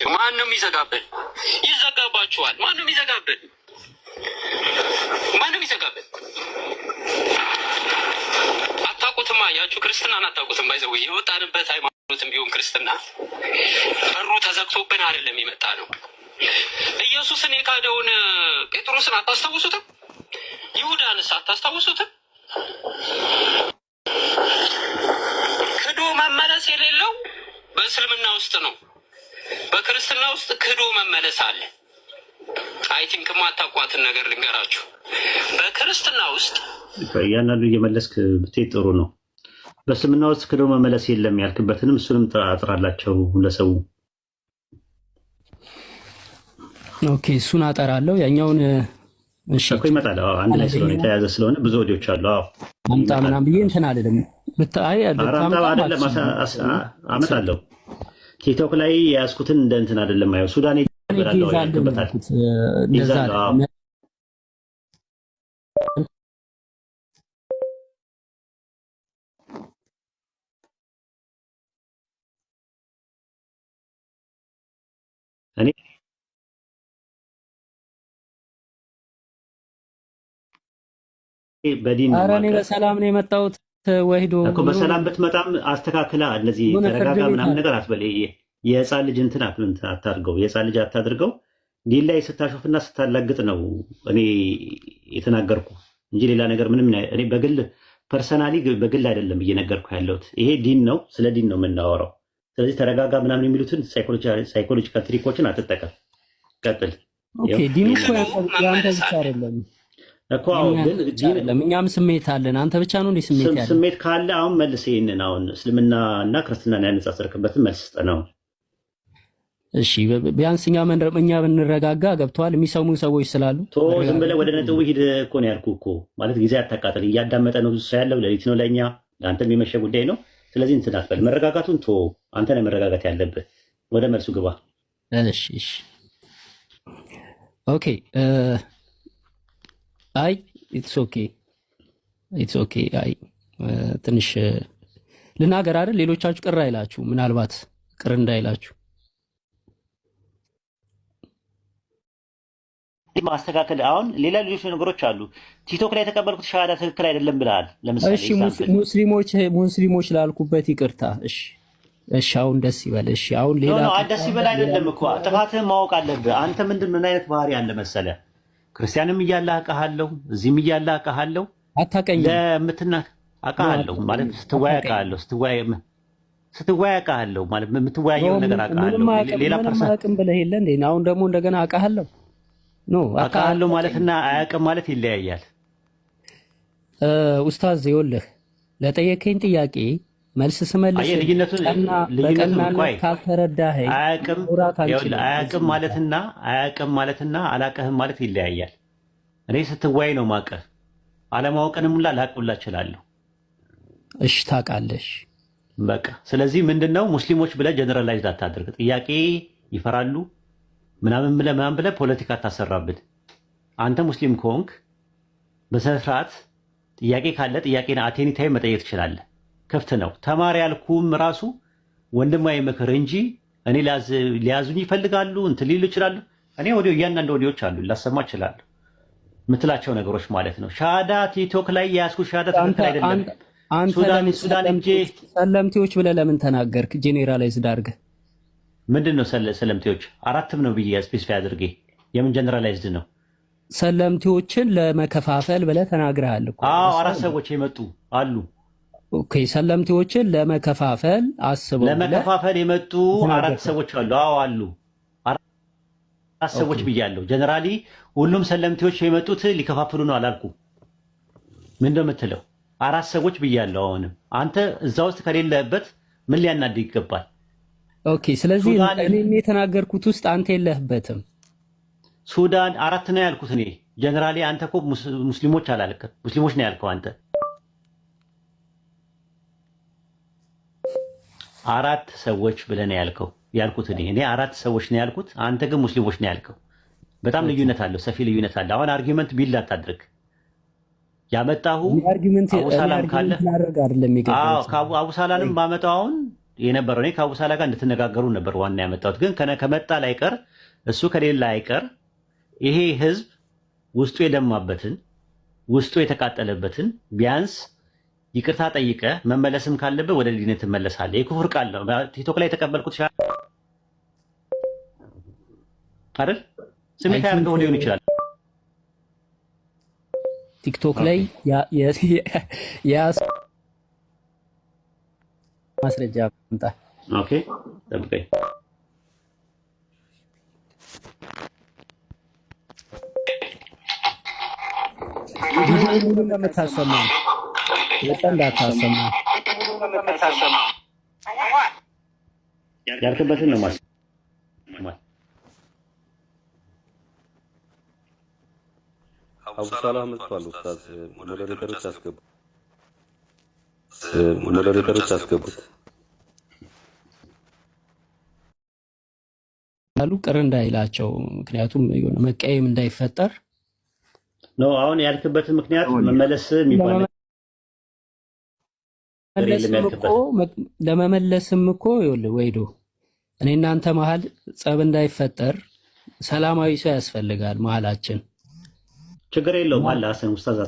ማንም ይዘጋብን ይዘጋባችኋል። ማንም ይዘጋብን አታውቁትማ። ያችሁ ክርስትናን አታውቁትም። ባይዘው የወጣንበት ሃይማኖትም ቢሆን ክርስትና በሩ ተዘግቶብን አይደለም የመጣ ነው። ኢየሱስን የካደውን ጴጥሮስን አታስታውሱትም? ይሁዳንስ አታስታውሱትም? ክዶ መመለስ የሌለው በእስልምና ውስጥ ነው። በክርስትና ውስጥ ክዶ መመለስ አለ። አይ ቲንክ ማታቋትን ነገር ልንገራችሁ። በክርስትና ውስጥ እያንዳንዱ እየመለስክ ብትሄድ ጥሩ ነው። በእስልምና ውስጥ ክዶ መመለስ የለም ያልክበትንም እሱንም አጥራላቸው ለሰው። ኦኬ እሱን አጠራለሁ። ያኛውን እሺ እኮ ይመጣል። አንድ ላይ ስለሆነ የተያዘ ስለሆነ ብዙ ወዲዎች አሉ። አምጣ ምናምን ብዬ እንትን አይደለም ብታይ አይደለም አመጣለሁ። ቲክቶክ ላይ የያዝኩትን እንደ እንትን አይደለም። አየው ሱዳን ይበላል እኔ በዲን እኔ በሰላም ነው የመጣሁት። ወሂዶ እኮ በሰላም ብትመጣም አስተካክላ እንደዚህ ተረጋጋ ምናምን ነገር አትበል። የህፃን ልጅ እንትን አታድርገው፣ የህፃን ልጅ አታድርገው። ዲን ላይ ስታሾፍና ስታላግጥ ነው እኔ የተናገርኩ እንጂ ሌላ ነገር ምንም። እኔ በግል ፐርሰናሊ በግል አይደለም እየነገርኩ ያለሁት። ይሄ ዲን ነው፣ ስለ ዲን ነው የምናወራው። ስለዚህ ተረጋጋ ምናምን የሚሉትን ሳይኮሎጂካል ትሪኮችን አትጠቀም። ቀጥል። ኦኬ ዲን እኮ ያንተ ብቻ አይደለም እኮ ግን እኛም ስሜት አለን። አንተ ብቻ ነው እንዴ ስሜት ያለ? ስሜት ካለ አሁን መልስ። ይሄንን አሁን እስልምና እና ክርስትናን ያነጻጸርክበትን መልስ ስጠ ነው። እሺ ቢያንስ እኛ ብንረጋጋ ገብተዋል። የሚሰሙ ሰዎች ስላሉ ዝም ብለህ ወደ ነጥቡ ሂድ እኮ ነው ያልኩህ እኮ። ማለት ጊዜ አታቃጥል። እያዳመጠ ነው ብዙ ሰው ያለው። ሌሊት ነው ለእኛ፣ ለአንተም የመሸ ጉዳይ ነው። ስለዚህ እንትን አትበል። መረጋጋቱን ቶ አንተ ነህ መረጋጋት ያለብህ። ወደ መልሱ ግባ። እሺ ኦኬ አይ ኢትስ ኦኬ አይ ትንሽ ልናገር አይደል? ሌሎቻችሁ ቅር አይላችሁ፣ ምናልባት ቅር እንዳይላችሁ ማስተካከል። አሁን ሌላ ልጆች ነገሮች አሉ። ቲክቶክ ላይ የተቀበልኩት ሻሃዳ ትክክል አይደለም ብለሃል። ለምሳሌ እሺ ሙስሊሞች ላልኩበት ይቅርታ። እሺ አሁን ደስ ይበል። እሺ አሁን ሌላ ደስ ይበል አይደለም እኮ ጥፋትህን ማወቅ አለብህ። አንተ ምን አይነት ባህሪ አለ መሰለህ? ክርስቲያንም እያለ አውቃለሁ፣ እዚህም እያለ አውቃለሁ። አታውቀኝም ለምትና አውቃለሁ ማለት ስትወያይ አውቃለሁ ማለት የምትወያየው ነገር አውቃለሁ። ሌላ ፐርሰን አቅም ብለህ የለ እንዴ? አሁን ደግሞ እንደገና አውቃለሁ አውቃለሁ ማለትና አያውቅም ማለት ይለያያል። ኡስታዝ ይኸውልህ ለጠየቀኝ ጥያቄ መልስ ስመልስ በቀናነት ካልተረዳኸኝ አያውቅም ማለትና አላውቅህም ማለት ይለያያል። እኔ ስትወያይ ነው ማውቅህ፣ አለማወቅንም ሁላ ላውቅላ እችላለሁ። እሺ ታውቃለሽ በቃ። ስለዚህ ምንድነው ሙስሊሞች ብለህ ጀነራላይዝ አታድርግ። ጥያቄ ይፈራሉ ምናምን ብለህ ፖለቲካ አታሰራብን። አንተ ሙስሊም ከሆንክ በስርዓት ጥያቄ ካለ ጥያቄን አቴኒ ታይም መጠየቅ ትችላለህ። ክፍት ነው። ተማሪ ያልኩም ራሱ ወንድማዊ ምክር እንጂ እኔ ሊያዙኝ ይፈልጋሉ እንትን ሊሉ ይችላሉ። እኔ እያንዳንዱ ወዲዎች አሉ ላሰማ እችላለሁ የምትላቸው ነገሮች ማለት ነው። ሻሃዳ ቲክቶክ ላይ የያዝኩት ሻሃዳ ትክክል አይደለም። ሱዳን እንጂ ሰለምቴዎች ብለህ ለምን ተናገርክ? ጄኔራላይዝድ አድርገህ ምንድን ነው ሰለምቴዎች? አራትም ነው ብዬ ስፔሲፋይ አድርጌ የምን ጀነራላይዝድ ነው? ሰለምቴዎችን ለመከፋፈል ብለህ ተናግረሃል እኮ። አራት ሰዎች የመጡ አሉ። ኦኬ ሰለምቴዎችን ለመከፋፈል የመጡ አራት ሰዎች አሉ። አሉ አራት ሰዎች ብያለሁ። ጀነራሊ ሁሉም ሰለምቴዎች የመጡት ሊከፋፍሉ ነው አላልኩም። ምን እንደምትለው አራት ሰዎች ብያለሁ። አሁንም አንተ እዛ ውስጥ ከሌለህበት ምን ሊያናድህ ይገባል? ኦኬ ስለዚህ እኔ የተናገርኩት ውስጥ አንተ የለህበትም። ሱዳን አራት ነው ያልኩት እኔ ጀነራሊ። አንተ እኮ ሙስሊሞች አላልክም፣ ሙስሊሞች ነው ያልከው አንተ። አራት ሰዎች ብለህ ነው ያልኩት እኔ አራት ሰዎች ነው ያልኩት። አንተ ግን ሙስሊሞች ነው ያልከው። በጣም ልዩነት አለው፣ ሰፊ ልዩነት አለ። አሁን አርጊመንት ቢል አታድርግ። ያመጣሁ አቡሰላም ካለ አቡሰላንም ባመጣው አሁን የነበረው እኔ ከአቡ ሳላ ጋር እንድትነጋገሩ ነበር ዋና ያመጣሁት። ግን ከመጣ ላይቀር እሱ ከሌላ አይቀር ይሄ ህዝብ ውስጡ የደማበትን ውስጡ የተቃጠለበትን ቢያንስ ይቅርታ ጠይቀ መመለስም ካለበት ወደ ዲነት ትመለሳለህ። የኩፍር ቃል ነው። ቲክቶክ ላይ የተቀበልኩት አይደል? ስሜታዊ አድርገው ሊሆን ይችላል። ቲክቶክ ላይ ማስረጃ አምጣ። ኦኬ ጠብቀኝ። ቪዲዮ ለምታሰማ ወጣ እንዳታሰማ ያልክበትን ነው ማለት አቡ ሰላህ መጥቷል። ኡስታዝ ሞዴሬተሮች አስገቡት አሉ ቅር እንዳይላቸው፣ ምክንያቱም የሆነ መቀየም እንዳይፈጠር ነው። አሁን ያልክበትን ምክንያት መመለስ የሚባል ለመመለስም እኮ ይኸውልህ ወይዶ እኔ እናንተ መሀል ጸብ እንዳይፈጠር ሰላማዊ ሰው ያስፈልጋል መሀላችን። ችግር የለውም አለ ሐሰን ኡስታዝ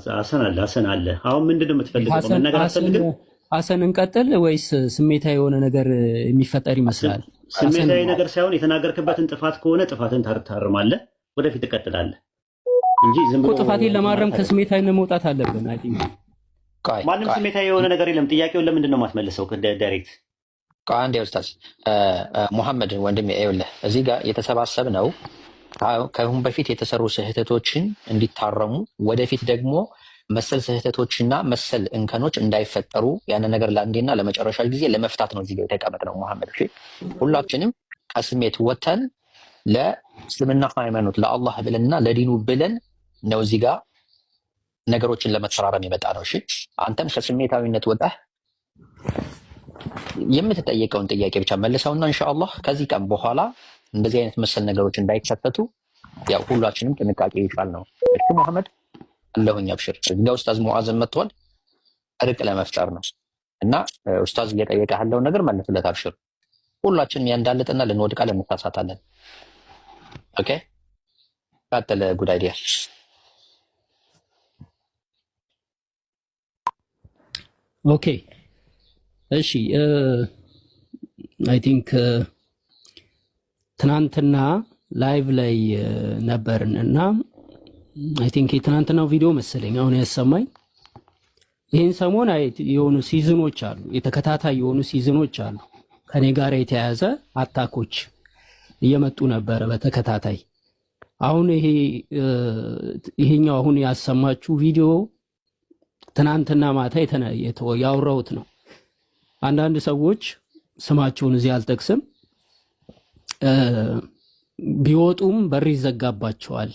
ሐሰን አለ። አሁን ምንድነው የምትፈልገው? መነገር አትፈልግም? ሐሰን እንቀጥል ወይስ ስሜታዊ የሆነ ነገር የሚፈጠር ይመስላል? ስሜታዊ ነገር ሳይሆን የተናገርክበትን ጥፋት ከሆነ ጥፋትን ታርማለህ፣ ወደፊት ትቀጥላለህ እንጂ ዝም ብሎ ጥፋቴን ለማረም ከስሜታዊነት መውጣት አለብን። አይ ቲንክ ማንም ስሜታዊ የሆነ ነገር የለም። ጥያቄውን ለምንድን ነው የማትመልሰው? ዳይሬክት አንዴ ኡስታዝ ሙሐመድ ወንድሜ ይኸውልህ እዚህ ጋር የተሰባሰብነው ከአሁን በፊት የተሰሩ ስህተቶችን እንዲታረሙ ወደፊት ደግሞ መሰል ስህተቶችና መሰል እንከኖች እንዳይፈጠሩ ያንን ነገር ለአንዴና ለመጨረሻ ጊዜ ለመፍታት ነው እዚህ ጋር የተቀመጥነው። ሙሐመድ ሁላችንም ከስሜት ወተን ለእስልምና ሃይማኖት ለአላህ ብለንና ለዲኑ ብለን ነው እዚህ ጋር ነገሮችን ለመተራረም የመጣ ነው። እሺ አንተም ከስሜታዊነት ወጣህ የምትጠየቀውን ጥያቄ ብቻ መልሰውና ኢንሻአላህ ከዚህ ቀን በኋላ እንደዚህ አይነት መሰል ነገሮች እንዳይከሰቱ ያው ሁላችንም ጥንቃቄ ይሻል ነው። እሺ መሐመድ አለሁኝ አብሽር። እኛ ኡስታዝ ሙአዘም መጥቷል እርቅ ለመፍጠር ነው እና ኡስታዝ እየጠየቀ ያለው ነገር መልስለት አብሽር። ሁላችንም ያንዳለጥና ልንወድቃለን እንሳሳታለን። ኦኬ ቀጥል ጉድ አይዲያ። ኦኬ እሺ አይ ቲንክ ትናንትና ላይቭ ላይ ነበርን እና አይ ቲንክ የትናንትናው ቪዲዮ መሰለኝ አሁን ያሰማኝ። ይህን ሰሞን የሆኑ ሲዝኖች አሉ፣ የተከታታይ የሆኑ ሲዝኖች አሉ። ከኔ ጋር የተያያዘ አታኮች እየመጡ ነበረ በተከታታይ። አሁን ይሄኛው አሁን ያሰማችሁ ቪዲዮ ትናንትና ማታ ያወራሁት ነው። አንዳንድ ሰዎች ስማቸውን እዚህ አልጠቅስም ቢወጡም በር ይዘጋባቸዋል፣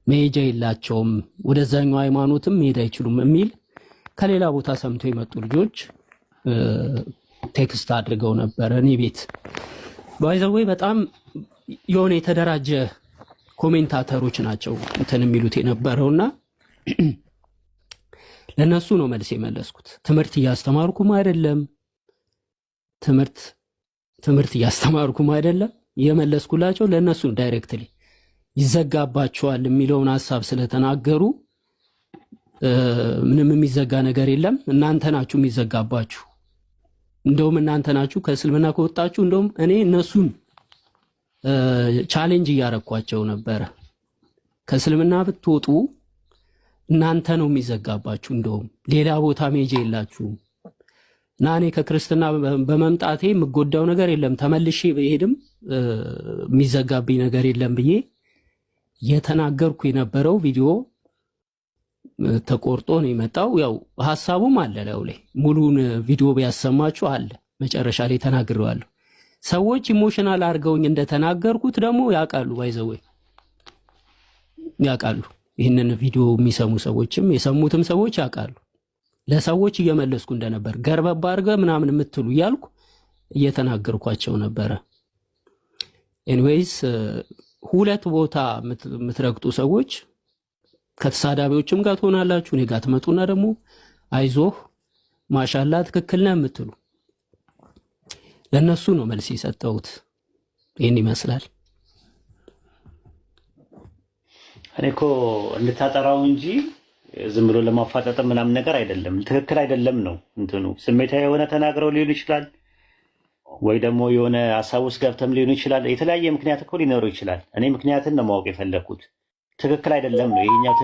መሄጃ የላቸውም፣ ወደዛኛው ሃይማኖትም መሄድ አይችሉም የሚል ከሌላ ቦታ ሰምቶ የመጡ ልጆች ቴክስት አድርገው ነበረ እኔ ቤት። ባይዘዌ በጣም የሆነ የተደራጀ ኮሜንታተሮች ናቸው እንትን የሚሉት የነበረውና ለነሱ ነው መልስ የመለስኩት። ትምህርት እያስተማርኩም አይደለም ትምህርት እያስተማርኩም አይደለም የመለስኩላቸው ለነሱ ዳይሬክትሊ ይዘጋባቸዋል የሚለውን ሐሳብ ስለተናገሩ ምንም የሚዘጋ ነገር የለም፣ እናንተ ናችሁ የሚዘጋባችሁ። እንደውም እናንተ ናችሁ ከእስልምና ከወጣችሁ እንደውም እኔ እነሱን ቻሌንጅ እያረኳቸው ነበረ። ከእስልምና ብትወጡ እናንተ ነው የሚዘጋባችሁ፣ እንደውም ሌላ ቦታ መሄጃ የላችሁም እና እኔ ከክርስትና በመምጣቴ የምጎዳው ነገር የለም፣ ተመልሼ በሄድም የሚዘጋብኝ ነገር የለም ብዬ የተናገርኩ የነበረው ቪዲዮ ተቆርጦ ነው የመጣው። ያው ሐሳቡም አለ ለው ላይ ሙሉን ቪዲዮ ቢያሰማችሁ አለ መጨረሻ ላይ ተናግሬዋለሁ። ሰዎች ኢሞሽናል አድርገውኝ እንደተናገርኩት ደግሞ ያውቃሉ፣ ባይዘው ያውቃሉ። ይህንን ቪዲዮ የሚሰሙ ሰዎችም የሰሙትም ሰዎች ያውቃሉ። ለሰዎች እየመለስኩ እንደነበር ገርበባ አድርገህ ምናምን የምትሉ እያልኩ እየተናገርኳቸው ነበረ። ኤኒዌይስ ሁለት ቦታ የምትረግጡ ሰዎች ከተሳዳቢዎችም ጋር ትሆናላችሁ፣ እኔ ጋር ትመጡና ደግሞ አይዞህ ማሻላ ትክክል ነህ የምትሉ ለነሱ ነው መልስ የሰጠሁት። ይህን ይመስላል። እኔ እኮ እንድታጠራው እንጂ ዝም ብሎ ለማፋጠጥ ምናምን ነገር አይደለም። ትክክል አይደለም ነው እንትኑ። ስሜታዊ የሆነ ተናግረው ሊሆን ይችላል፣ ወይ ደግሞ የሆነ ሀሳብ ውስጥ ገብተም ሊሆን ይችላል። የተለያየ ምክንያት እኮ ሊኖረው ይችላል። እኔ ምክንያትን ነው ማወቅ የፈለግኩት። ትክክል አይደለም ነው ይሄኛው።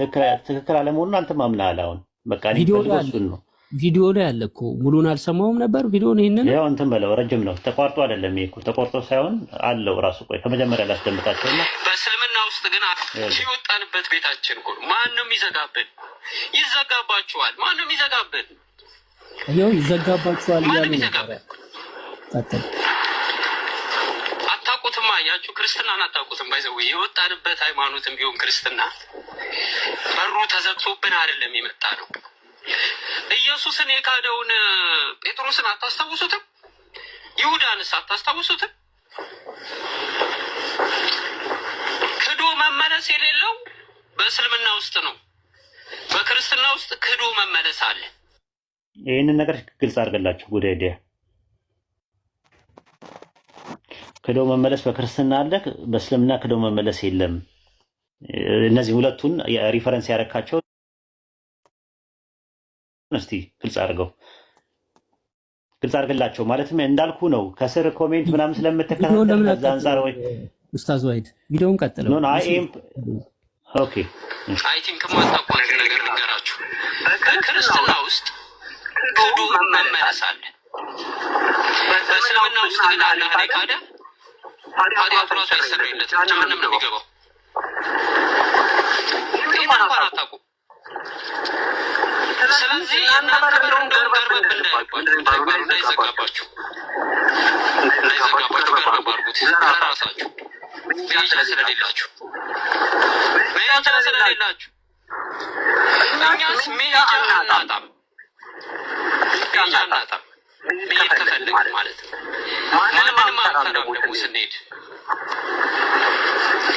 ትክክል አለመሆኑን አንተ ማምናሃል። አሁን በቃ እኔ ፈልጎ እሱን ነው። ቪዲዮ ላይ አለ እኮ ሙሉን አልሰማውም ነበር ቪዲዮን። ይሄንን ያው እንትን በለው ረጅም ነው። ተቋርጦ አይደለም ይሄ እኮ ተቆርጦ ሳይሆን አለው ራሱ። ቆይ ከመጀመሪያ ላስደምጣቸውና በእስልምና ውስጥ ግን የወጣንበት ቤታችን እኮ ማንም ይዘጋብን፣ ይዘጋባችኋል። ማንም ይዘጋብን፣ ይኸው ይዘጋባችኋል እያሉ ማንም ነበር። ይዘጋብን። ቀጥል። አታውቁትም፣ አያችሁ፣ ክርስትናን አታውቁትም። ባይዘው የወጣንበት ሃይማኖትም ቢሆን ክርስትና በሩ ተዘግቶብን አይደለም የመጣ ነው። ኢየሱስን የካደውን ጴጥሮስን አታስታውሱትም? ይሁዳንስ አታስታውሱትም? ክዶ መመለስ የሌለው በእስልምና ውስጥ ነው። በክርስትና ውስጥ ክዶ መመለስ አለ። ይህንን ነገር ግልጽ አድርገላችሁ ጉዳይ ዲያ ክዶ መመለስ በክርስትና አለ፣ በእስልምና ክዶ መመለስ የለም። እነዚህ ሁለቱን ሪፈረንስ ያረካቸው እስቲ ግልጽ አድርግላቸው። ማለትም እንዳልኩ ነው። ከስር ኮሜንት ምናምን ስለምትከታተል ከዛ አንፃር ወይ ኡስታዝ ዋሂድ ቪዲዮውን ቀጥለው። ኦኬ አይ ቲንክ ማታውቁት ነገር ልንገራችሁ። በክርስትና ውስጥ ክዶ መመለስ አለ። በእስልምና ውስጥ ግን አላህን የካደ ኃጢአቱ ራሱ አይሰረይለትም፣ ጀሃነም ነው የሚገባው። ይህን እንኳን አታውቁም። ስለዚህ እናንተ በር እንደውም ገርበብ እንዳይዘጋባችሁ ገርበብ አድርጉት ለራሳችሁ። መሄጃ ስለሌላችሁ እኛስ መሄጃ አናጣም። መሄድ ከፈለግን ማለት ነው። ማንንም አንፈራም። ደግሞ ስንሄድ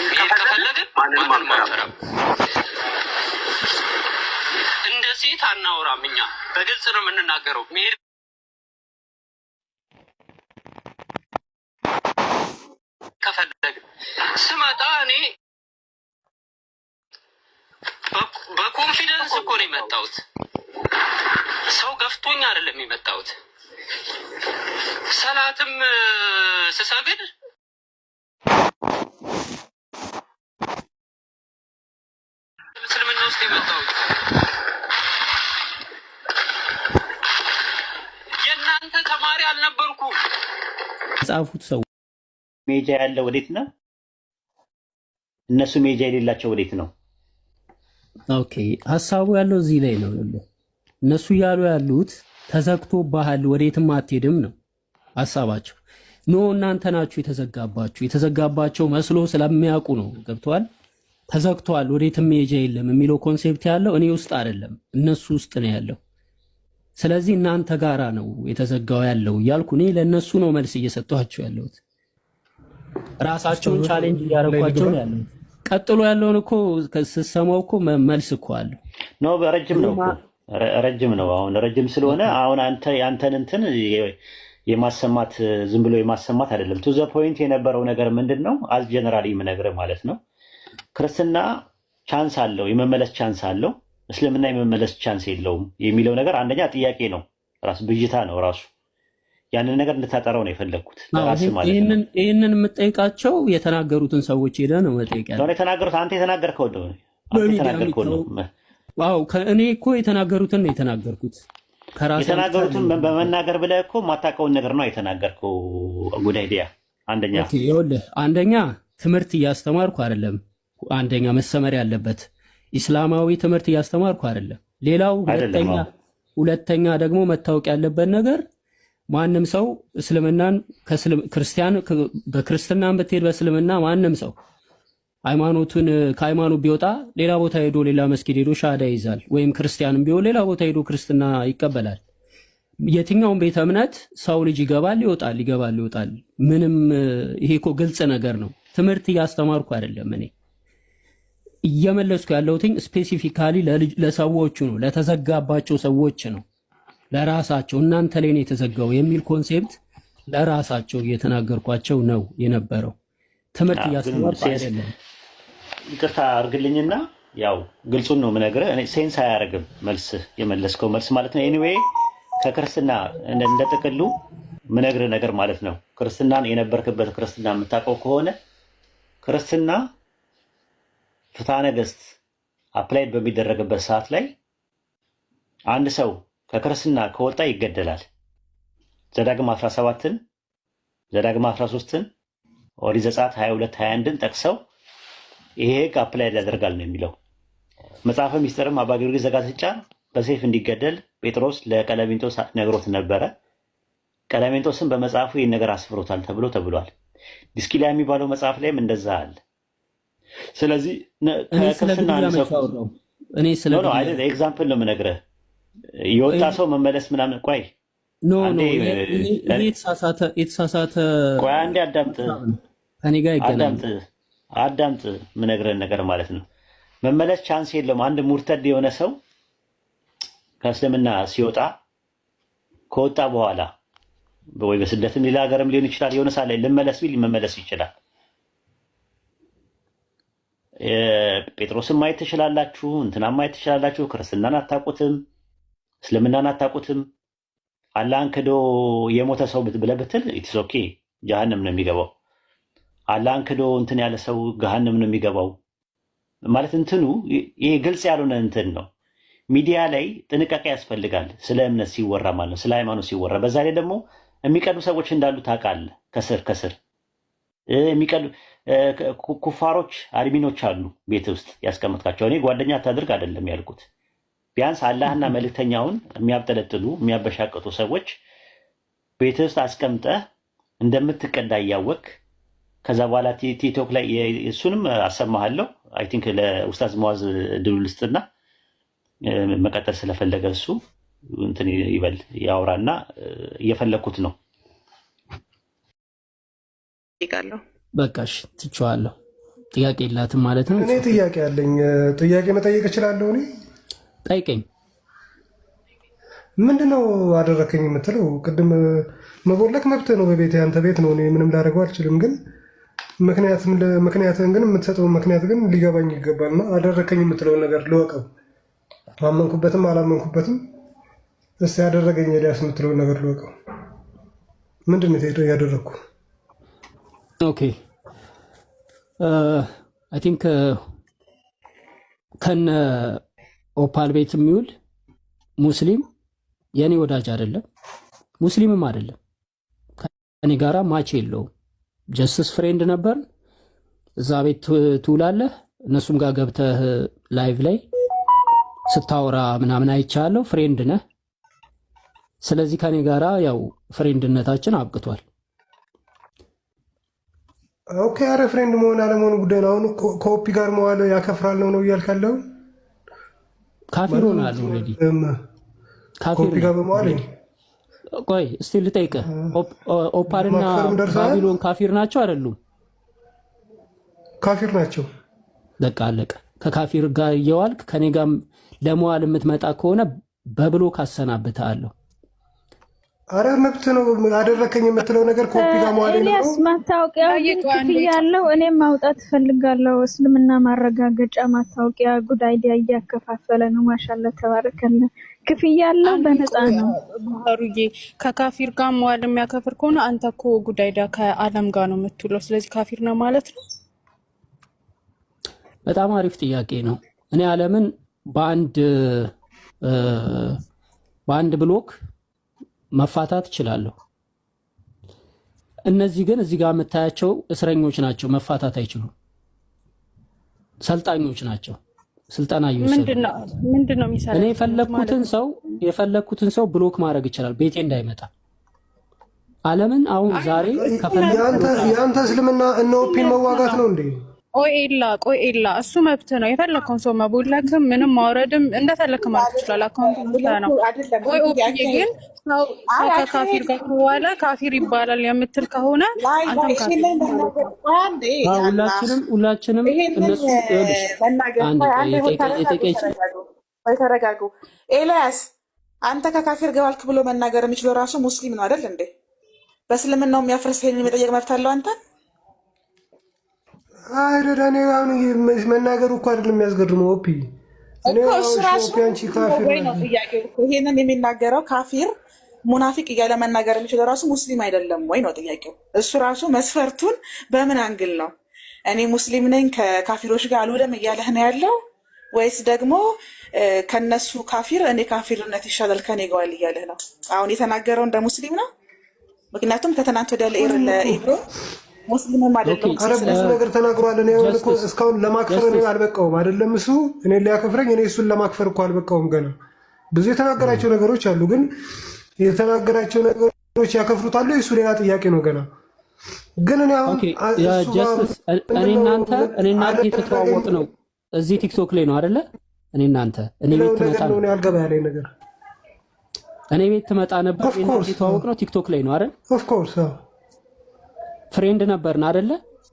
መሄድ ከፈለግን ማንንም አንፈራም። እንደ ሴት አናወራም። እኛ በግልጽ ነው የምንናገረው። መሄድ ከፈለግን ስመጣ እኔ በኮንፊደንስ እኮ ነው የመጣሁት። ሰው ገፍቶኝ አይደለም የመጣሁት። ሰላትም ስሰግድ እስልምና ውስጥ የመጣሁት የእናንተ ተማሪ አልነበርኩም። ጻፉት ሰው ሜጃ ያለ ወዴት ነው? እነሱ ሜጃ የሌላቸው ወዴት ነው? ኦኬ ሀሳቡ ያለው እዚህ ላይ ነው። እነሱ እያሉ ያሉት ተዘግቶብሃል ወዴትም አትሄድም ነው ሀሳባቸው። ኖ እናንተ ናችሁ የተዘጋባቸው መስሎ ስለሚያውቁ ነው። ገብተዋል። ተዘግቷል ወዴትም መሄጃ የለም የሚለው ኮንሴፕት ያለው እኔ ውስጥ አይደለም እነሱ ውስጥ ነው ያለው። ስለዚህ እናንተ ጋራ ነው የተዘጋው ያለው እያልኩ እኔ ለእነሱ ነው መልስ እየሰጧቸው ያለሁት። ራሳቸውን ቻሌንጅ እያደረጓቸው ነው ያለው። ቀጥሎ ያለውን እኮ ስትሰማው እኮ መልስ እኮ አለው። ኖ ረጅም ነው እኮ ረጅም ነው። አሁን ረጅም ስለሆነ አሁን አንተን እንትን የማሰማት ዝም ብሎ የማሰማት አይደለም። ቱ ዘ ፖይንት የነበረው ነገር ምንድን ነው? አዝ ጀነራሊ የምነግርህ ማለት ነው። ክርስትና ቻንስ አለው፣ የመመለስ ቻንስ አለው። እስልምና የመመለስ ቻንስ የለውም የሚለው ነገር አንደኛ ጥያቄ ነው፣ ራሱ ብዥታ ነው ራሱ። ያንን ነገር እንድታጠራው ነው የፈለግኩት ራስህ ማለት ነው። ይህንን የምጠይቃቸው የተናገሩትን ሰዎች ሄደህ ነው መጠየቅ ያለው። የተናገሩት አንተ የተናገርከው ነው። ዋው እኔ እኮ የተናገሩትን ነው የተናገርኩት። የተናገሩትን በመናገር ብለህ እኮ የማታውቀውን ነገር ነው የተናገርከው። ጉዳይ ዲያ አንደኛ ትምህርት እያስተማርኩ አይደለም። አንደኛ መሰመር ያለበት ኢስላማዊ ትምህርት እያስተማርኩ አይደለም። ሌላው ሁለተኛ ደግሞ መታወቅ ያለበት ነገር ማንም ሰው እስልምናን ክርስቲያን በክርስትናን ብትሄድ በእስልምና ማንም ሰው ከሃይማኖት ቢወጣ ሌላ ቦታ ሄዶ ሌላ መስጊድ ሄዶ ሻሃዳ ይይዛል። ወይም ክርስቲያንም ቢሆን ሌላ ቦታ ሄዶ ክርስትና ይቀበላል። የትኛውም ቤተ እምነት ሰው ልጅ ይገባል ይወጣል። ምንም ይሄ እኮ ግልጽ ነገር ነው። ትምህርት እያስተማርኩ አይደለም። እኔ እየመለስኩ ያለሁትኝ ስፔሲፊካሊ ለሰዎቹ ነው፣ ለተዘጋባቸው ሰዎች ነው፣ ለራሳቸው እናንተ ላይ ነው የተዘጋው የሚል ኮንሴፕት ለራሳቸው እየተናገርኳቸው ነው የነበረው። ትምህርት እያስተማርኩ አይደለም። ይቅርታ አድርግልኝና ያው ግልጹን ነው የምነግርህ። እኔ ሴንስ አያደርግም መልስ የመለስከው መልስ ማለት ነው። ኤኒዌይ ከክርስትና እንደ ጥቅሉ ምነግርህ ነገር ማለት ነው። ክርስትናን የነበርክበት ክርስትና የምታውቀው ከሆነ ክርስትና ፍትሐ ነገሥት አፕላይድ በሚደረግበት ሰዓት ላይ አንድ ሰው ከክርስትና ከወጣ ይገደላል። ዘዳግም 17ን ዘዳግም 13ን ኦሪት ዘጸአት 22 21ን ጠቅሰው ይሄ ህግ አፕላይድ ያደርጋል ነው የሚለው። መጽሐፈ ሚስጥርም አባ ጊዮርጊስ ዘጋስጫ በሰይፍ እንዲገደል ጴጥሮስ ለቀለሜንጦስ ነግሮት ነበረ። ቀለሜንጦስም በመጽሐፉ ይህን ነገር አስፍሮታል ተብሏል። ዲስኪሊያ የሚባለው መጽሐፍ ላይም እንደዛ አለ። ስለዚህ ከክርስትና እኔ ስለ ኤግዛምፕል ነው የምነግርህ። የወጣ ሰው መመለስ ምናምን ቆይ የተሳሳተ ቆይ አንዴ አዳምጥ ምነግርህን ነገር ማለት ነው። መመለስ ቻንስ የለውም። አንድ ሙርተድ የሆነ ሰው ከእስልምና ሲወጣ ከወጣ በኋላ ወይ በስደትም ሌላ ሀገርም ሊሆን ይችላል የሆነ ሰዓት ላይ ልመለስ ቢል መመለስ ይችላል። ጴጥሮስን ማየት ትችላላችሁ፣ እንትናን ማየት ትችላላችሁ። ክርስትናን አታውቁትም፣ እስልምናን አታውቁትም። አላህን ክዶ የሞተ ሰው ብለህ ብትል ኢትስ ኦኬ ጀሃነም ነው የሚገባው። አላህን ክዶ እንትን ያለ ሰው ገሃነም ነው የሚገባው ማለት እንትኑ ይሄ ግልጽ ያልሆነ እንትን ነው። ሚዲያ ላይ ጥንቃቄ ያስፈልጋል ስለ እምነት ሲወራ ማለት ነው፣ ስለ ሃይማኖት ሲወራ። በዛ ላይ ደግሞ የሚቀዱ ሰዎች እንዳሉ ታውቃለህ። ከስር የሚቀዱ ኩፋሮች አድሚኖች አሉ ቤት ውስጥ ያስቀመጥካቸው። እኔ ጓደኛ አታድርግ አይደለም ያልኩት። ቢያንስ አላህና መልእክተኛውን የሚያብጠለጥሉ የሚያበሻቅጡ ሰዎች ቤት ውስጥ አስቀምጠህ እንደምትቀዳ እያወቅ ከዛ በኋላ ቲክቶክ ላይ እሱንም አሰማሃለሁ። አይ ቲንክ ለኡስታዝ መዋዝ ድሉ ልስጥና መቀጠል ስለፈለገ እሱ እንትን ይበል ያውራና እየፈለኩት ነው። በቃሽ ትቼዋለሁ። ጥያቄ የላትም ማለት ነው። እኔ ጥያቄ አለኝ። ጥያቄ መጠየቅ እችላለሁ? እኔ ጠይቀኝ። ምንድነው አደረከኝ የምትለው? ቅድም መቦለክ መብት ነው፣ በቤት ያንተ ቤት ነው። እኔ ምንም ላደርገው አልችልም። ግን ምክንያትህን ግን የምትሰጠውን ምክንያት ግን ሊገባኝ ይገባልና አደረከኝ የምትለውን ነገር ልወቀው። አመንኩበትም አላመንኩበትም እስቲ ያደረገኝ ኤልያስ የምትለውን ነገር ልወቀው። ምንድን ነው ያደረግኩ? ኦኬ አይ ቲንክ ከነ ኦፓል ቤት የሚውል ሙስሊም የኔ ወዳጅ አይደለም፣ ሙስሊምም አይደለም፣ ከኔ ጋራ ማች የለውም። ጀስትስ ፍሬንድ ነበር። እዛ ቤት ትውላለህ፣ እነሱም ጋር ገብተህ ላይቭ ላይ ስታወራ ምናምን አይቻለሁ። ፍሬንድ ነህ። ስለዚህ ከኔ ጋራ ያው ፍሬንድነታችን አብቅቷል። ኦኬ አረ ፍሬንድ መሆን አለመሆኑ ጉዳይ ነው። አሁን ከኦፒ ጋር መዋል ያከፍራል ነው እያልክ ያለው? ካፊር ሆናል ኦልሬዲ። ከኦፒ ጋር በመዋል ቆይ እስቲ ልጠይቅህ፣ ኦፓልና ባቢሎን ካፊር ናቸው አይደሉም? ካፊር ናቸው። በቃ አለቀ። ከካፊር ጋር እየዋልክ ከኔ ጋር ለመዋል የምትመጣ ከሆነ በብሎክ አሰናብትሃለሁ። አረ መብት ነው። አደረከኝ የምትለው ነገር ኮፒ ጋር መዋል ነው። ኤልያስ ማታወቂያ ያለው እኔም ማውጣት ፈልጋለሁ። እስልምና ማረጋገጫ ማታወቂያ ጉድ አይዲያ እያከፋፈለ ነው። ማሻአላ ተባረከለ። ክፍያ ያለው በነፃ ነው። ባህሩዬ ከካፊር ጋር መዋል የሚያከፍር ከሆነ አንተ እኮ ጉድ አይዲያ ከዓለም ጋር ነው የምትውለው። ስለዚህ ካፊር ነው ማለት ነው። በጣም አሪፍ ጥያቄ ነው። እኔ ዓለምን በአንድ ብሎክ መፋታት እችላለሁ። እነዚህ ግን እዚህ ጋር የምታያቸው እስረኞች ናቸው፣ መፋታት አይችሉም። ሰልጣኞች ናቸው፣ ስልጠና እየወሰዱ። ምንድነው የሚሰራው? እኔ የፈለኩትን ሰው ብሎክ ማድረግ ይችላል፣ ቤቴ እንዳይመጣ። ዓለምን አሁን ዛሬ ያንተ እስልምና እነ ኦፒን መዋጋት ነው እንዴ? ቆይ ኤላ እሱ መብት ነው። የፈለከውን ሰው መቦለክም ምንም ማውረድም እንደፈለክ ማለት ይችላል። አካውንት ነው። ቆይ ኦፒዬ ግን ሰው ከካፊር ጋር ከዋለ ካፊር ይባላል የምትል ከሆነ ሁላችንም እነሱ ተረጋጉ። ኤልያስ አንተ ከካፊር ጋር ዋልክ ብሎ መናገር የሚችለው ራሱ ሙስሊም ነው አይደል እንዴ? በእስልምናው የሚያፈርስ ይሄን የመጠየቅ መብት አለው አንተ? አይደዳኔ አሁን መናገሩ እኮ አይደለም የሚያስገርመው። ኦፒ እኔ እሱ ራሱ አንቺ ካፊር ወይ ነው ጥያቄው እኮ። ይሄንን የሚናገረው ካፊር ሙናፊቅ እያለ መናገር የሚችለው ራሱ ሙስሊም አይደለም ወይ ነው ጥያቄው። እሱ ራሱ መስፈርቱን በምን አንግል ነው እኔ ሙስሊም ነኝ ከካፊሮች ጋር አልውደም እያለህ ነው ያለው ወይስ ደግሞ ከነሱ ካፊር እኔ ካፊርነት ይሻላል ከኔ ጋር እያለህ ነው? አሁን የተናገረው እንደ ሙስሊም ነው። ምክንያቱም ከትናንት ወዲያ ለኢብሮ ሙስሊምም አይደለም ብዙ ነገር ተናግሯል። እኔ እኮ እስካሁን ለማክፈር እኔ አልበቃውም አይደለም እሱ እኔ ሊያከፍረኝ እኔ እሱን ለማክፈር እኮ አልበቃውም። ገና ብዙ የተናገራቸው ነገሮች አሉ፣ ግን የተናገራቸው ነገሮች ያከፍሩታል እሱ ሌላ ጥያቄ ነው። ገና ግን እኔ አሁን እኔ እናንተ የተተዋወቅ ነው እዚህ ቲክቶክ ላይ ነው አይደለ? እኔ እናንተ እኔ ቤት ትመጣ ነው ያልገባ ያለኝ ነገር እኔ ቤት ትመጣ ነበር። የተተዋወቅ ነው ቲክቶክ ላይ ነው አይደል? ኦፍ ኮርስ ፍሬንድ ነበርን አይደለ?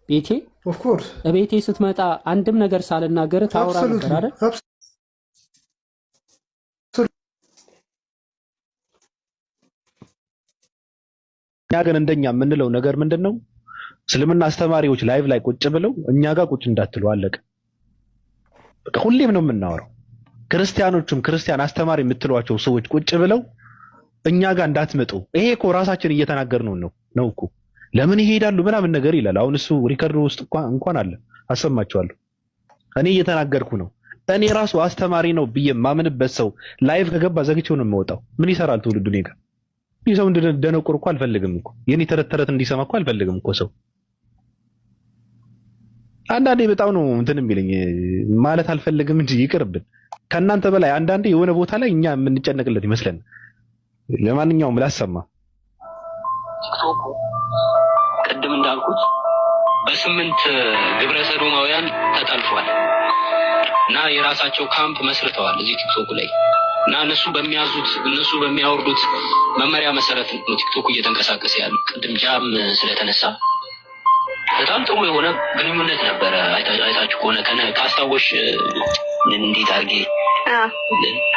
ቤቴ ኦፍ ኮርስ ቤቴ ስትመጣ አንድም ነገር ሳልናገር ታወራ ነበር አይደል? እኛ ግን እንደኛ የምንለው ነገር ምንድነው? እስልምና አስተማሪዎች ላይቭ ላይ ቁጭ ብለው እኛ ጋር ቁጭ እንዳትሉ አለቀ። በቃ ሁሌም ነው የምናወራው። ክርስቲያኖቹም ክርስቲያን አስተማሪ የምትሏቸው ሰዎች ቁጭ ብለው እኛ ጋር እንዳትመጡ። ይሄ እኮ ራሳችን እየተናገርነው ነው እኮ ለምን ይሄዳሉ ምናምን ነገር ይላል። አሁን እሱ ሪከርድ ውስጥ እንኳን አለ አሰማቸዋለሁ። እኔ እየተናገርኩ ነው። እኔ ራሱ አስተማሪ ነው ብዬ ማምንበት ሰው ላይቭ ከገባ ዘግቼው ነው የምወጣው። ምን ይሰራል ትውልዱ? እኔ ጋር ይህ ሰው እንደነቆር እኮ አልፈልግም እኮ የኔ ተረት እንዲሰማ እኮ አልፈልግም እኮ ሰው። አንዳንዴ በጣም ነው እንትን የሚለኝ ማለት አልፈልግም እንጂ ይቅርብን። ከእናንተ በላይ አንዳንዴ የሆነ ቦታ ላይ እኛ የምንጨነቅለት ይመስለን። ለማንኛውም ላሰማ ቲክቶክ ቅድም እንዳልኩት በ8 ግብረ ሰዶማውያን ተጠልፏል እና የራሳቸው ካምፕ መስርተዋል እዚህ ቲክቶክ ላይ እና እነሱ በሚያወርዱት መመሪያ መሰረት ነው ቲክቶክ እየተንቀሳቀሰ ያለው። ቅድም ጃም ስለተነሳ በጣም ጥሩ የሆነ ግንኙነት ነበረ። አይታችሁ ከሆነ ካስታወሽ እንዴት አድርጌ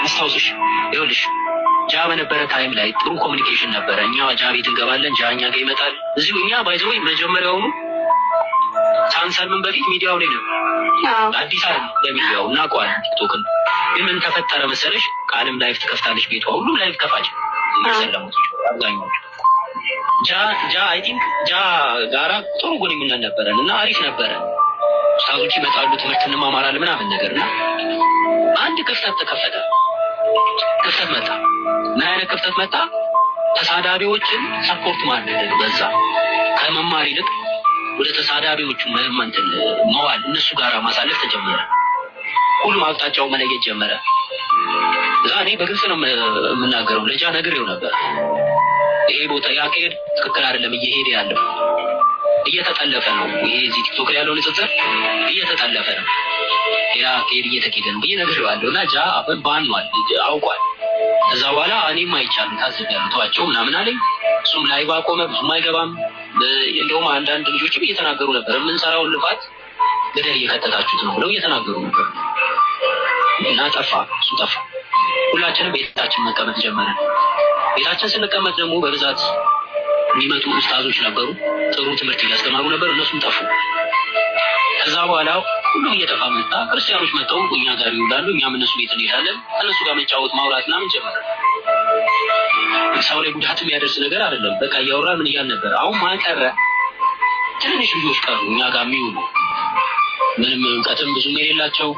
አስታውስሽ፣ ይኸውልሽ ጃ በነበረ ታይም ላይ ጥሩ ኮሚኒኬሽን ነበረ። እኛ ጃ ቤት እንገባለን፣ ጃ እኛ ጋር ይመጣል። እዚሁ እኛ ባይዘው መጀመሪያውኑ ሳንሰልምን በፊት ሚዲያው ላይ ነበር። አዲስ አይደለም በሚዲያው እናውቀዋለን። ቲክቶክን ግን ምን ተፈጠረ መሰለሽ? ቃልም ላይፍ ትከፍታለች፣ ቤቷ ሁሉም ላይፍ ከፋች ሰለሙት አብዛኛው ጃ አይ ቲንክ ጃ ጋራ ጥሩ ግንኙነት ነበረን እና አሪፍ ነበረ። ኡስታዞች ይመጣሉ፣ ትምህርት እንማማራለን ምናምን ነገርና አንድ ክፍተት ተከፈተ። ክፍተት መጣ። ምን አይነት ክፍተት መጣ? ተሳዳቢዎችን ሰፖርት ማድረግ በዛ። ከመማር ይልቅ ወደ ተሳዳቢዎቹ መዋል፣ እነሱ ጋራ ማሳለፍ ተጀመረ። ሁሉም አቅጣጫው መለየት ጀመረ። እዛ እኔ በግልጽ ነው የምናገረው፣ ለጃ ነግሬው ነበር። ይሄ ቦታ ያካሄድ ትክክል አይደለም፣ እየሄደ ያለው እየተጠለፈ ነው። ይሄ እዚህ ቲክቶክ ላይ ያለው ንጽጽር እየተጠለፈ ነው፣ ሌላ አካሄድ እየተካሄደ ነው ብዬ ነግሬዋለሁ እና ጃ ባኗል፣ አውቋል። ከዛ በኋላ እኔም አይቻልም ታዝቤያለሁ፣ ተዋቸው ምናምን አለኝ። እሱም ላይቭ አቆመ፣ ብዙም አይገባም። እንደውም አንዳንድ ልጆችም እየተናገሩ ነበር፣ የምንሰራውን ልፋት ገደል እየከተታችሁት ነው ብለው እየተናገሩ ነበር እና ጠፋ፣ እሱ ጠፋ። ሁላችንም ቤታችን መቀመጥ ጀመረን። ቤታችን ስንቀመጥ ደግሞ በብዛት የሚመጡ ኡስታዞች ነበሩ፣ ጥሩ ትምህርት እያስተማሩ ነበር፣ እነሱም ጠፉ። ከዛ በኋላ ሁሉም እየጠፋ መጣ። ክርስቲያኖች መጥተው እኛ ጋር ይውላሉ፣ እኛም እነሱ ቤት እንሄዳለን። ከእነሱ ጋር መጫወት ማውራት ምናምን ጀመረ። ሰው ላይ ጉዳት የሚያደርስ ነገር አይደለም። በቃ እያወራ ምን እያል ነበር። አሁን ማን ቀረ? ትንንሽ ልጆች ቀሩ እኛ ጋር የሚውሉ ምንም እውቀትም ብዙም የሌላቸው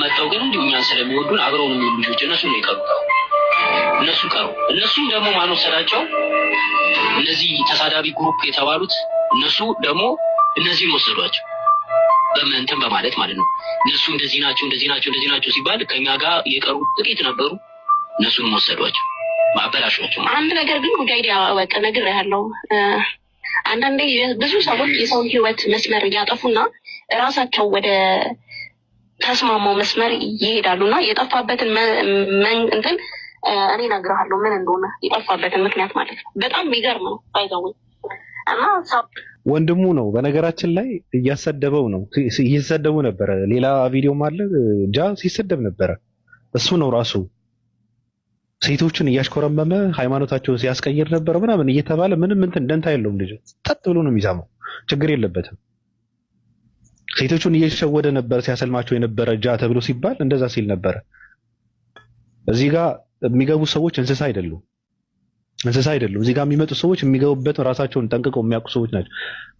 መጥተው ግን እንዲሁ እኛን ስለሚወዱን አብረውን የሚውሉ ልጆች እነሱ ነው የቀሩ። እነሱ ቀሩ። እነሱም ደግሞ ማን ወሰዳቸው? እነዚህ ተሳዳቢ ግሩፕ የተባሉት እነሱ ደግሞ እነዚህን ወሰዷቸው። በእንትን በማለት ማለት ነው። እነሱ እንደዚህ ናቸው ሲባል ከኛ ጋር የቀሩ ጥቂት ነበሩ፣ እነሱንም ወሰዷቸው፣ ማበላሿቸው። አንድ ነገር ግን ጉዳይ ያወቀ ነገር ያለው አንዳንዴ ብዙ ሰዎች የሰውን ህይወት መስመር እያጠፉና ራሳቸው ወደ ተስማማው መስመር ይሄዳሉና የጠፋበትን እንትን እኔ እነግርሃለሁ ምን እንደሆነ የጠፋበትን ምክንያት ማለት ነው። በጣም የሚገርም ነው። ባይዘው እና ወንድሙ ነው በነገራችን ላይ እያሰደበው ነው፣ እየተሰደቡ ነበረ። ሌላ ቪዲዮም አለ ጃ ሲሰደብ ነበረ። እሱ ነው ራሱ ሴቶችን እያሽኮረመመ ሃይማኖታቸውን ሲያስቀይር ነበር ምናምን እየተባለ ምንም እንትን ደንታ የለውም። ልጅ ጠጥ ብሎ ነው የሚሰማው፣ ችግር የለበትም። ሴቶቹን እየሸወደ ነበር ሲያሰልማቸው የነበረ ጃ ተብሎ ሲባል እንደዛ ሲል ነበረ። እዚህ ጋር የሚገቡ ሰዎች እንስሳ አይደሉም፣ እንስሳ አይደሉም። እዚህ ጋር የሚመጡ ሰዎች የሚገቡበት ራሳቸውን ጠንቅቀው የሚያውቁ ሰዎች ናቸው።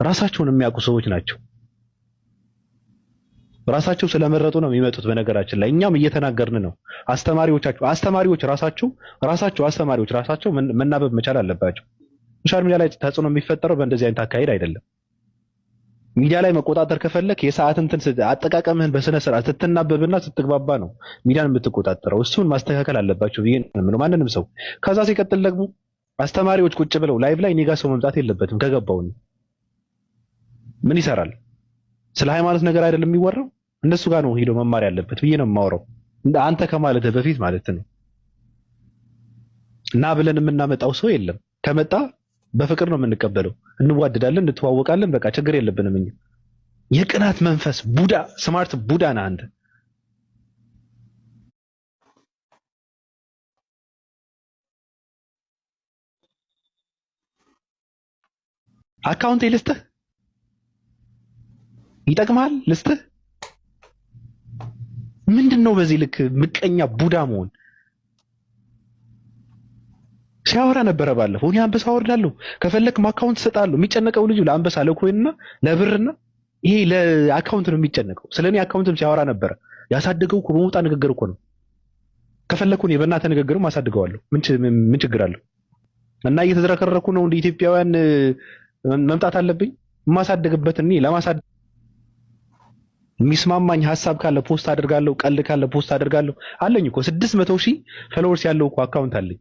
ራሳቸውን የሚያውቁ ሰዎች ናቸው። ራሳቸው ስለመረጡ ነው የሚመጡት። በነገራችን ላይ እኛም እየተናገርን ነው። አስተማሪዎች ራሳቸው መናበብ መቻል አለባቸው። ሶሻል ሚዲያ ላይ ተጽዕኖ የሚፈጠረው በእንደዚህ አይነት አካሄድ አይደለም። ሚዲያ ላይ መቆጣጠር ከፈለክ የሰዓት እንትን አጠቃቀምህን በስነ ስርዓት ስትናበብና ስትግባባ ነው ሚዲያን የምትቆጣጠረው። እሱን ማስተካከል አለባቸው ብዬ ነው ማንንም ሰው። ከዛ ሲቀጥል ደግሞ አስተማሪዎች ቁጭ ብለው ላይቭ ላይ እኔ ጋር ሰው መምጣት የለበትም። ከገባው ምን ይሰራል? ስለ ሃይማኖት ነገር አይደለም የሚወራው። እነሱ ጋር ነው ሄዶ መማር ያለበት ብዬ ነው የማወራው። አንተ ከማለት በፊት ማለት ነው። እና ብለን የምናመጣው ሰው የለም። ከመጣ በፍቅር ነው የምንቀበለው። እንዋደዳለን፣ እንተዋወቃለን። በቃ ችግር የለብንም። እኛ የቅናት መንፈስ ቡዳ ስማርት ቡዳ ነህ አንተ። አካውንት ልስጥህ፣ ይጠቅማል። ልስጥህ። ምንድነው በዚህ ልክ ምቀኛ ቡዳ መሆን? ሲያወራ ነበረ ባለፈው። እኔ አንበሳ አወርዳለሁ ከፈለክም አካውንት እሰጥሃለሁ። የሚጨነቀው ልጁ ለአንበሳ ለኮይንና ለብርና ይሄ ለአካውንት ነው የሚጨነቀው። ስለኔ አካውንትም ሲያወራ ነበረ። ያሳደገው እኮ በሞጣ ንግግር እኮ ነው። ከፈለኩ እኔ በእናትህ ንግግርም አሳድገዋለሁ። ምን ችግር አለው? እና እየተዝረከረኩ ነው እንደ ኢትዮጵያውያን መምጣት አለብኝ። የማሳደግበት እኔ ለማሳደግ የሚስማማኝ ሀሳብ ካለ ፖስት አደርጋለሁ። ቀልድ ካለ ፖስት አደርጋለሁ። አለኝ እኮ 600,000 ፎሎወርስ ያለው እኮ አካውንት አለኝ።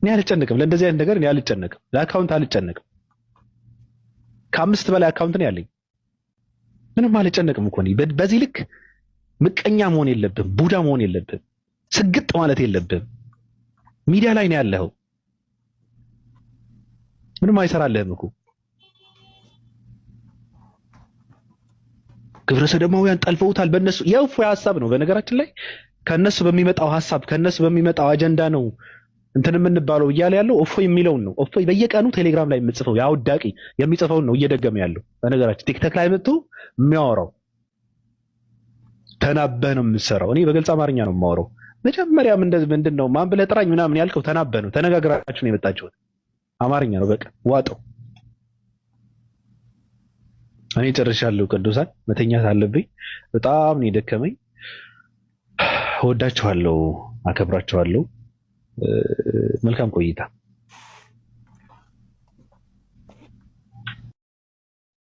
እኔ አልጨነቅም፣ ለእንደዚህ አይነት ነገር እኔ አልጨነቅም። ለአካውንት አልጨነቅም። ከ5 በላይ አካውንት ነው ያለኝ። ምንም አልጨነቅም እኮ እኔ። በዚህ ልክ ምቀኛ መሆን የለብህም፣ ቡዳ መሆን የለብህም፣ ስግጥ ማለት የለብህም። ሚዲያ ላይ ነው ያለኸው። ምንም አይሰራልህም እኮ። ግብረ ሰዶማውያን ጠልፈውታል። በእነሱ የእፎይ ሀሳብ ነው በነገራችን ላይ ከነሱ በሚመጣው ሀሳብ ከነሱ በሚመጣው አጀንዳ ነው እንትን የምንባለው እያለ ያለው እፎይ የሚለውን ነው። እፎይ በየቀኑ ቴሌግራም ላይ የምጽፈው ያውዳቂ የሚጽፈውን ነው እየደገመ ያለው። በነገራችን ቲክቶክ ላይ መጥቶ የሚያወራው ተናበህ ነው የምትሰራው። እኔ በግልጽ አማርኛ ነው የማወራው። መጀመሪያም ምንድነው ማን ብለህ ጥራኝ ምናምን ያልከው ተናበህ ነው። ተነጋግራችሁ ነው የመጣችሁት። አማርኛ ነው በቃ ዋጠው። እኔ ጨርሻለሁ። ቅዱሳን መተኛት አለብኝ። በጣም ነው የደከመኝ። እወዳችኋለሁ፣ አከብራችኋለሁ። መልካም ቆይታ።